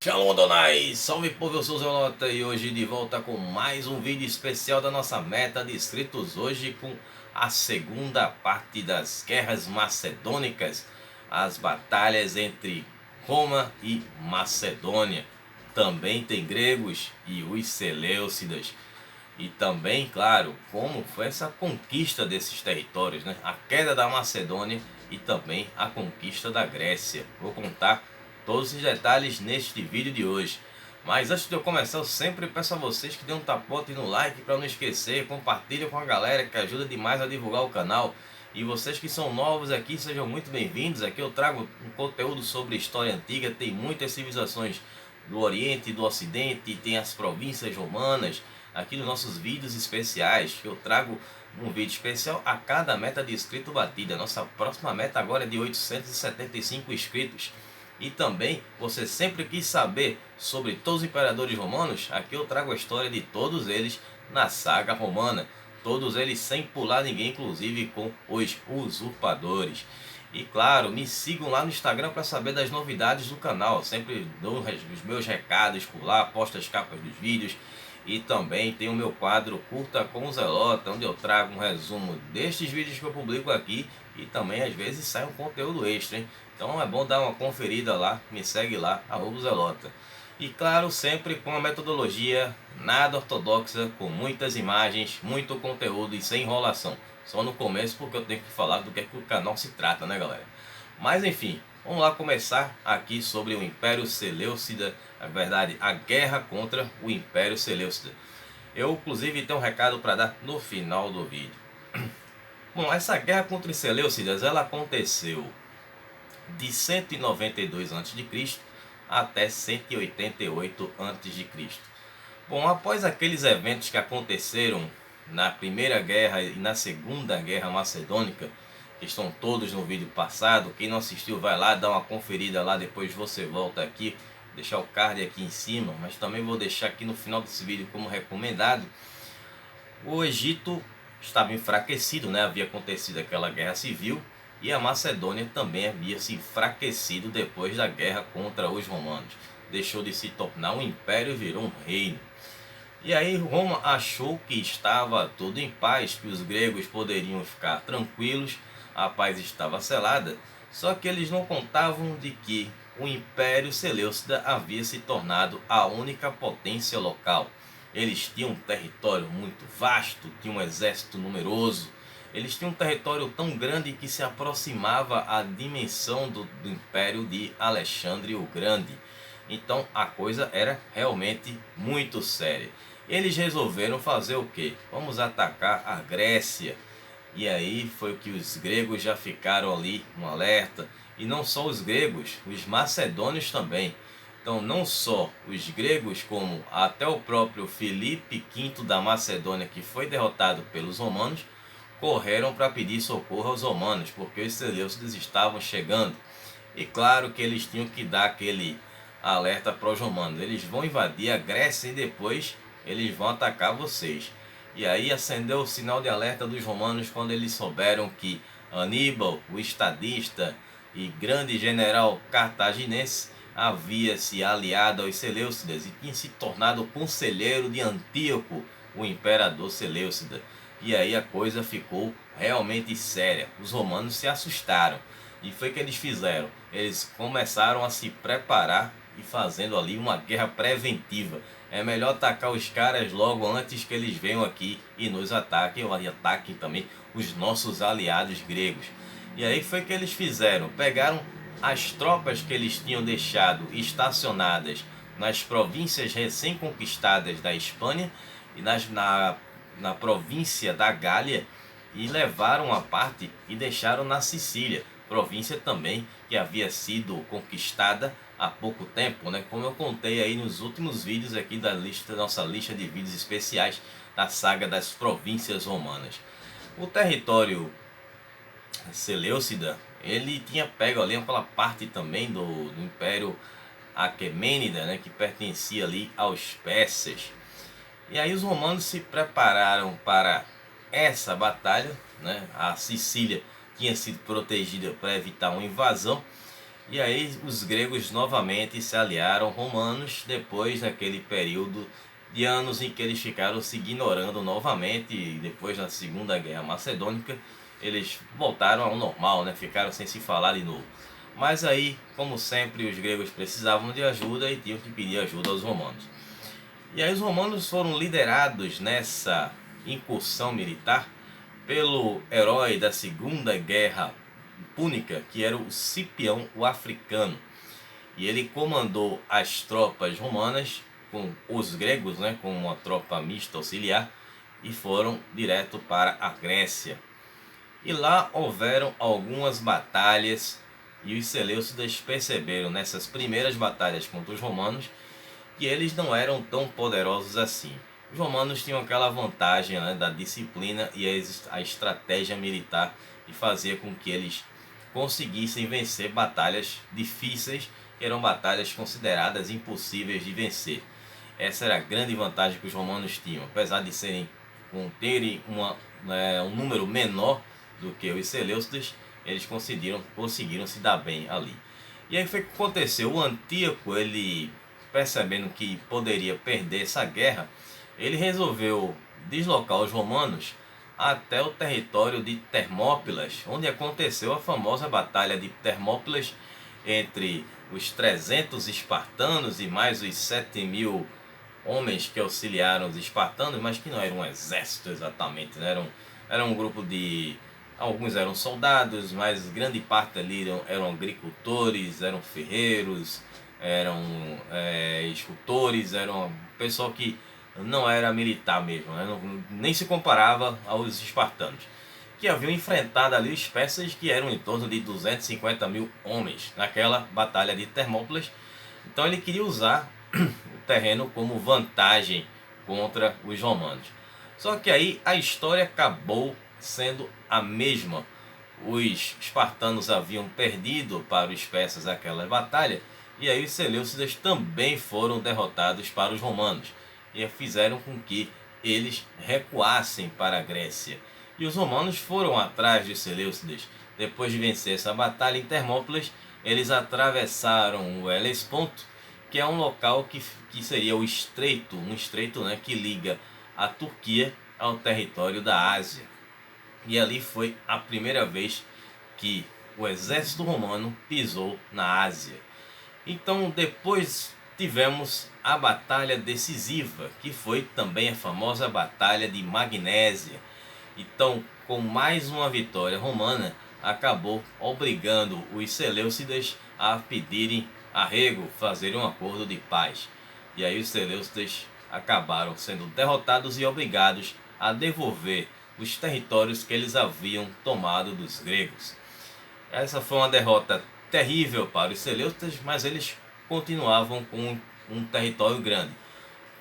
Shalom Adonai, salve povo, eu sou o Zelota e hoje de volta com mais um vídeo especial da nossa meta de inscritos. Hoje com a segunda parte das guerras macedônicas, as batalhas entre Roma e Macedônia. Também tem gregos e os seleucidas. E também, claro, como foi essa conquista desses territórios, né? A queda da Macedônia e também a conquista da Grécia. Vou contar todos os detalhes neste vídeo de hoje. Mas antes de eu começar, eu sempre peço a vocês que dêem um tapote no like para não esquecer, compartilhem com a galera que ajuda demais a divulgar o canal. E vocês que são novos aqui, sejam muito bem-vindos. Aqui eu trago um conteúdo sobre história antiga, tem muitas civilizações do Oriente e do Ocidente, tem as províncias romanas. Aqui nos nossos vídeos especiais, eu trago um vídeo especial a cada meta de inscrito batida. Nossa próxima meta agora é de 875 inscritos. E também, você sempre quis saber sobre todos os imperadores romanos? Aqui eu trago a história de todos eles na saga romana. Todos eles sem pular ninguém, inclusive com os usurpadores. E claro, me sigam lá no Instagram para saber das novidades do canal. Sempre dou os meus recados por lá, posto as capas dos vídeos. E também tem o meu quadro Curta com o Zelota, onde eu trago um resumo destes vídeos que eu publico aqui. E também às vezes sai um conteúdo extra, hein? Então é bom dar uma conferida lá, me segue lá, @Zelota. E claro, sempre com a metodologia nada ortodoxa, com muitas imagens, muito conteúdo e sem enrolação. Só no começo porque eu tenho que falar do que é que o canal se trata, né galera? Mas enfim, vamos lá começar aqui sobre o Império Seleucida, na verdade a guerra contra o Império Seleucida. Eu inclusive tenho um recado para dar no final do vídeo. Bom, essa guerra contra os Seleucidas, ela aconteceu de 192 a.C. até 188 a.C. Bom, após aqueles eventos que aconteceram na Primeira Guerra e na Segunda Guerra Macedônica, que estão todos no vídeo passado, quem não assistiu vai lá, dá uma conferida lá, depois você volta aqui, deixar o card aqui em cima, mas também vou deixar aqui no final desse vídeo como recomendado. O Egito estava enfraquecido, né? Havia acontecido aquela guerra civil, e a Macedônia também havia se enfraquecido depois da guerra contra os romanos. Deixou de se tornar um império e virou um reino. E aí Roma achou que estava tudo em paz, que os gregos poderiam ficar tranquilos, a paz estava selada. Só que eles não contavam de que o Império Seleucida havia se tornado a única potência local. Eles tinham um território muito vasto, tinham um exército numeroso. Eles tinham um território tão grande que se aproximava à dimensão do Império de Alexandre o Grande. Então a coisa era realmente muito séria. Eles resolveram fazer o quê? Vamos atacar a Grécia. E aí foi que os gregos já ficaram ali no alerta. E não só os gregos, os macedônios também. Então não só os gregos, como até o próprio Filipe V da Macedônia, que foi derrotado pelos romanos, correram para pedir socorro aos romanos, porque os seleucidas estavam chegando. E claro que eles tinham que dar aquele alerta para os romanos: eles vão invadir a Grécia e depois eles vão atacar vocês. E aí acendeu o sinal de alerta dos romanos quando eles souberam que Aníbal, o estadista e grande general cartaginense, havia se aliado aos seleucidas e tinha se tornado conselheiro de Antíoco, o imperador seleucida. E aí a coisa ficou realmente séria. Os romanos se assustaram. E foi o que eles fizeram. Eles começaram a se preparar e fazendo ali uma guerra preventiva. É melhor atacar os caras logo antes que eles venham aqui e nos ataquem, ou ataquem também os nossos aliados gregos. E aí foi o que eles fizeram. Pegaram as tropas que eles tinham deixado estacionadas nas províncias recém-conquistadas da Espanha e na província da Gália, e levaram a parte e deixaram na Sicília, província também que havia sido conquistada há pouco tempo, né? Como eu contei aí nos últimos vídeos aqui da nossa lista de vídeos especiais da saga das províncias romanas. O território Seleucida, ele tinha pego ali aquela parte também do Império Aquemênida, né? Que pertencia ali aos persas. E aí os romanos se prepararam para essa batalha, né? A Sicília tinha sido protegida para evitar uma invasão. E aí os gregos novamente se aliaram aos romanos depois daquele período de anos em que eles ficaram se ignorando novamente. E depois da Segunda Guerra Macedônica eles voltaram ao normal, né? Ficaram sem se falar de novo. Mas aí, como sempre, os gregos precisavam de ajuda e tinham que pedir ajuda aos romanos. E aí os romanos foram liderados nessa incursão militar pelo herói da Segunda Guerra Púnica, que era o Cipião o Africano. E ele comandou as tropas romanas com os gregos, né, com uma tropa mista auxiliar, e foram direto para a Grécia. E lá houveram algumas batalhas, e os seleucidas perceberam nessas primeiras batalhas contra os romanos que eles não eram tão poderosos assim. Os romanos tinham aquela vantagem, né, da disciplina e a estratégia militar, que fazia com que eles conseguissem vencer batalhas difíceis, que eram batalhas consideradas impossíveis de vencer. Essa era a grande vantagem que os romanos tinham, apesar de terem um número menor do que os seleucidas, eles conseguiram se dar bem ali. E aí foi o que aconteceu. O Antíoco, ele, percebendo que poderia perder essa guerra, ele resolveu deslocar os romanos até o território de Termópilas, onde aconteceu a famosa batalha de Termópilas entre os 300 espartanos e mais os 7.000 homens que auxiliaram os espartanos, mas que não eram um exército exatamente, né? Era um grupo de... Alguns eram soldados, mas grande parte ali eram agricultores, eram ferreiros, eram escultores, eram pessoal que não era militar mesmo, né? Nem se comparava aos espartanos, que haviam enfrentado ali os persas, que eram em torno de 250.000 homens naquela batalha de Termópilas. Então ele queria usar o terreno como vantagem contra os romanos. Só que aí a história acabou sendo a mesma. Os espartanos haviam perdido para os persas aquela batalha, e aí os seleucidas também foram derrotados para os romanos, e fizeram com que eles recuassem para a Grécia. E os romanos foram atrás dos seleucidas. Depois de vencer essa batalha em Termópilas, eles atravessaram o Helesponto, que é um local que seria o estreito, um estreito, né, que liga a Turquia ao território da Ásia. E ali foi a primeira vez que o exército romano pisou na Ásia. Então depois tivemos a batalha decisiva, que foi também a famosa batalha de Magnésia. Então, com mais uma vitória romana, acabou obrigando os seleucidas a pedirem arrego, fazerem um acordo de paz. E aí os seleucidas acabaram sendo derrotados e obrigados a devolver os territórios que eles haviam tomado dos gregos. Essa foi uma derrota terrível para os seleucidas, mas eles continuavam com um território grande.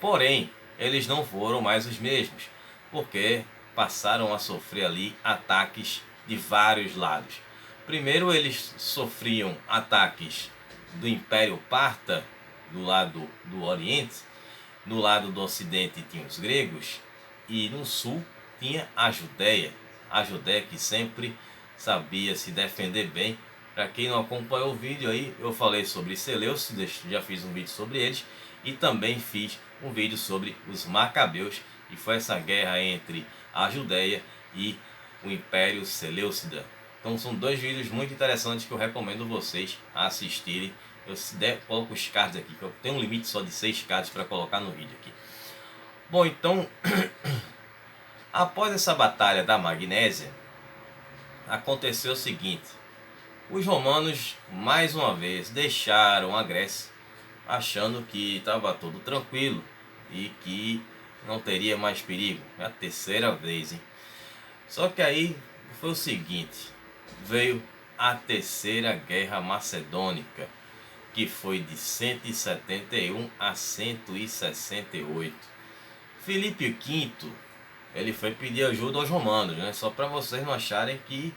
Porém, eles não foram mais os mesmos, porque passaram a sofrer ali ataques de vários lados. Primeiro eles sofriam ataques do Império Parta, do lado do Oriente. No lado do Ocidente tinha os gregos, e no sul tinha a Judéia. A Judéia que sempre sabia se defender bem. Para quem não acompanhou o vídeo aí, eu falei sobre Seleucidas, já fiz um vídeo sobre eles, e também fiz um vídeo sobre os Macabeus, e foi essa guerra entre a Judéia e o Império Seleucida. Então são dois vídeos muito interessantes que eu recomendo vocês a assistirem. Eu coloco os cards aqui, que eu tenho um limite só de 6 cards para colocar no vídeo aqui. Bom, então, após essa batalha da Magnésia, aconteceu o seguinte: os romanos mais uma vez deixaram a Grécia, achando que estava tudo tranquilo e que não teria mais perigo. É a terceira vez, hein? Só que aí foi o seguinte: veio a Terceira Guerra Macedônica, que foi de 171 a 168. Filipe V, ele foi pedir ajuda aos romanos, né? Só para vocês não acharem que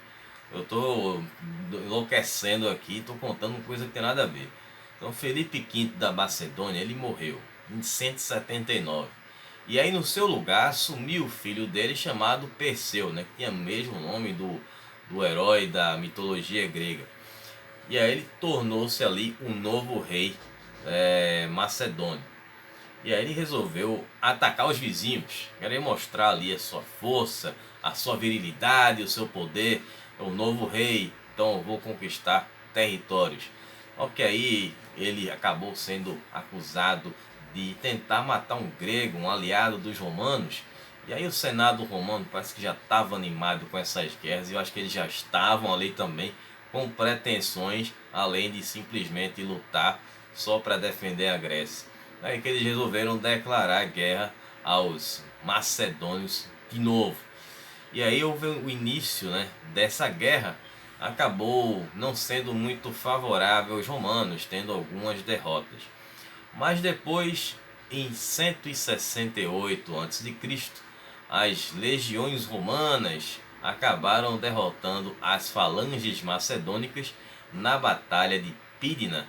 eu estou enlouquecendo aqui, estou contando coisa que tem nada a ver. Então Filipe V da Macedônia, ele morreu em 179. E aí no seu lugar assumiu o filho dele chamado Perseu, né, que tinha o mesmo nome do herói da mitologia grega. E aí ele tornou-se ali um novo rei macedônio. E aí ele resolveu atacar os vizinhos, querer mostrar ali a sua força, a sua virilidade, o seu poder. O novo rei, então eu vou conquistar territórios. Ok, aí ele acabou sendo acusado de tentar matar um grego, um aliado dos romanos. E aí o Senado romano parece que já estava animado com essas guerras, e eu acho que eles já estavam ali também com pretensões, além de simplesmente lutar só para defender a Grécia. Aí que eles resolveram declarar guerra aos macedônios de novo. E aí houve o início, né, dessa guerra, acabou não sendo muito favorável aos romanos, tendo algumas derrotas. Mas depois, em 168 a.C., as legiões romanas acabaram derrotando as falanges macedônicas na Batalha de Pídina.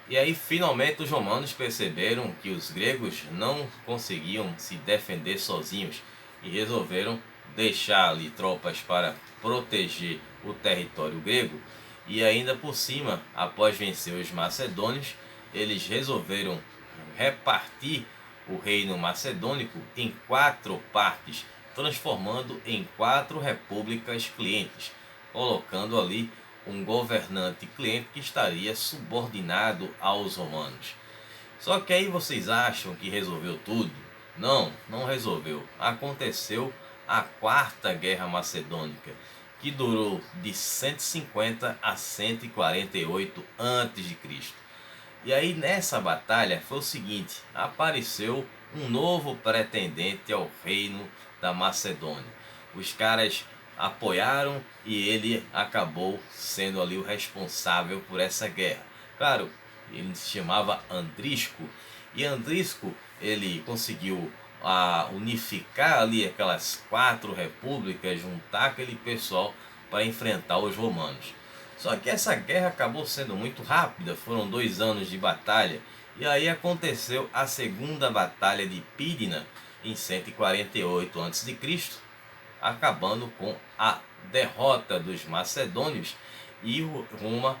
E aí finalmente os romanos perceberam que os gregos não conseguiam se defender sozinhos e resolveram deixar ali tropas para proteger o território grego. E ainda por cima, após vencer os macedônios, eles resolveram repartir o reino macedônico em 4 partes, transformando em 4 repúblicas clientes, colocando ali um governante cliente que estaria subordinado aos romanos. Só que aí vocês acham que resolveu tudo? Não, não resolveu. Aconteceu a Quarta Guerra Macedônica, que durou de 150 a 148 a.C. E aí nessa batalha foi o seguinte, apareceu um novo pretendente ao reino da Macedônia. Os caras apoiaram e ele acabou sendo ali o responsável por essa guerra. Claro, ele se chamava Andrisco, e Andrisco ele conseguiu unificar ali aquelas 4 repúblicas, juntar aquele pessoal para enfrentar os romanos. Só que essa guerra acabou sendo muito rápida, foram 2 anos de batalha, e aí aconteceu a segunda batalha de Pídina em 148 a.C., acabando com a derrota dos macedônios, e Roma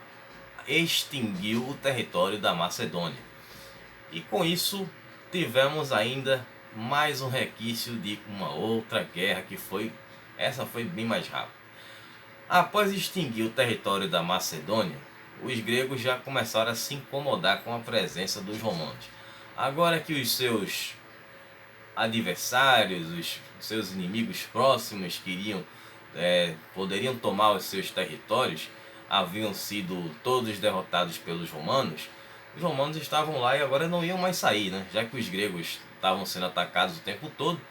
extinguiu o território da Macedônia. E com isso tivemos ainda mais um requício de uma outra guerra essa foi bem mais rápida. Após extinguir o território da Macedônia, os gregos já começaram a se incomodar com a presença dos romanos. Agora que os seus adversários, os seus inimigos próximos poderiam tomar os seus territórios, haviam sido todos derrotados pelos romanos, os romanos estavam lá e agora não iam mais sair, né? Já que os gregos estavam sendo atacados o tempo todo,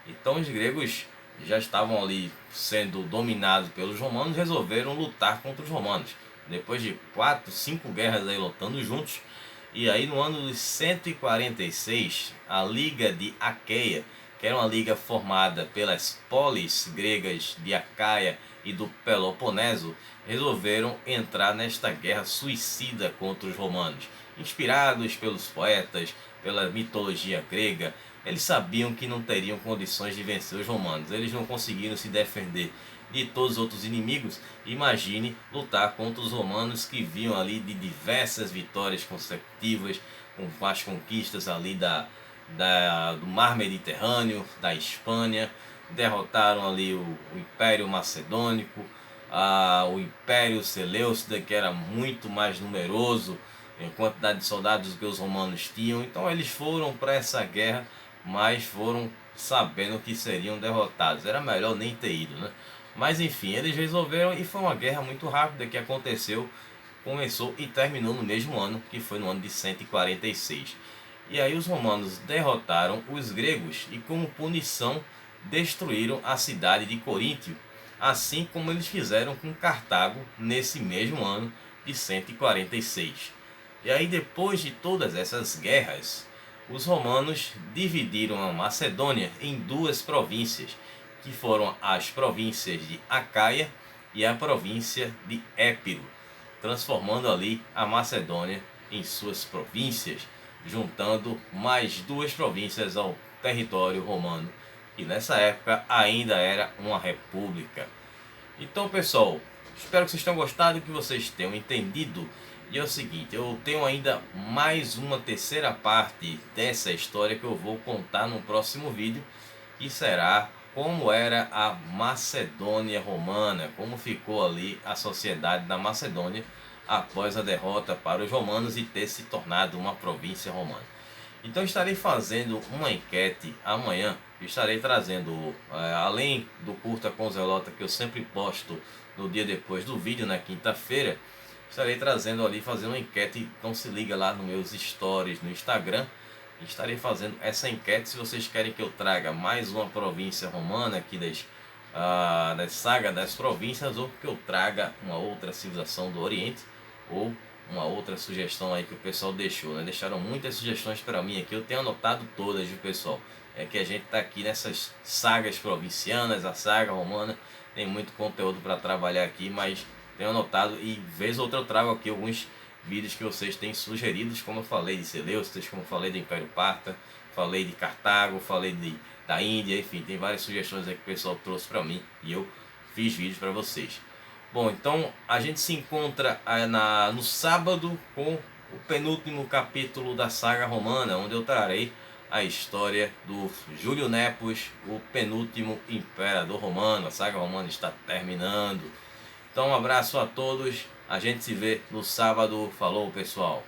então os gregos já estavam ali sendo dominados pelos romanos, resolveram lutar contra os romanos. Depois de 4, 5 guerras aí lutando juntos, e aí no ano de 146, a Liga de Aqueia, que era uma liga formada pelas polis gregas de Acaia e do Peloponeso, resolveram entrar nesta guerra suicida contra os romanos. Inspirados pelos poetas, pela mitologia grega, eles sabiam que não teriam condições de vencer os romanos. Eles não conseguiram se defender de todos os outros inimigos. Imagine lutar contra os romanos, que vinham ali de diversas vitórias consecutivas, com as conquistas ali do Mar Mediterrâneo, da Espanha. Derrotaram ali o Império Macedônico, o Império Seleucida, que era muito mais numeroso em quantidade de soldados que os romanos tinham. Então eles foram para essa guerra, mas foram sabendo que seriam derrotados. Era melhor nem ter ido, né? Mas enfim, eles resolveram, e foi uma guerra muito rápida que começou e terminou no mesmo ano, que foi no ano de 146. E aí os romanos derrotaram os gregos e, como punição, destruíram a cidade de Coríntio, assim como eles fizeram com Cartago nesse mesmo ano de 146. E aí, depois de todas essas guerras, os romanos dividiram a Macedônia em 2 províncias, que foram as províncias de Acaia e a província de Épiro, transformando ali a Macedônia em suas províncias, juntando mais 2 províncias ao território romano, e nessa época ainda era uma república. Então, pessoal, espero que vocês tenham gostado e que vocês tenham entendido. E é o seguinte, eu tenho ainda mais uma terceira parte dessa história que eu vou contar no próximo vídeo, que será como era a Macedônia romana, como ficou ali a sociedade da Macedônia após a derrota para os romanos e ter se tornado uma província romana. Então estarei fazendo uma enquete amanhã, estarei trazendo, além do curta com Zelota que eu sempre posto no dia depois do vídeo, na quinta-feira, estarei trazendo ali, fazendo uma enquete. Então se liga lá nos meus stories no Instagram, estarei fazendo essa enquete se vocês querem que eu traga mais uma província romana aqui das sagas das províncias, ou que eu traga uma outra civilização do Oriente, ou uma outra sugestão aí que o pessoal deixou, né? Deixaram muitas sugestões para mim aqui, eu tenho anotado todas, viu, pessoal? É que a gente tá aqui nessas sagas provincianas, a saga romana, tem muito conteúdo para trabalhar aqui, mas tenho anotado e vez ou outra eu trago aqui alguns vídeos que vocês têm sugeridos, como eu falei de Seleucidas, como eu falei do Império Parta, falei de Cartago, falei da Índia, enfim, tem várias sugestões aí que o pessoal trouxe para mim e eu fiz vídeos para vocês. Bom, então a gente se encontra no sábado com o penúltimo capítulo da saga romana, onde eu trarei a história do Júlio Nepos, o penúltimo imperador romano. A saga romana está terminando. Então um abraço a todos, a gente se vê no sábado. Falou, pessoal!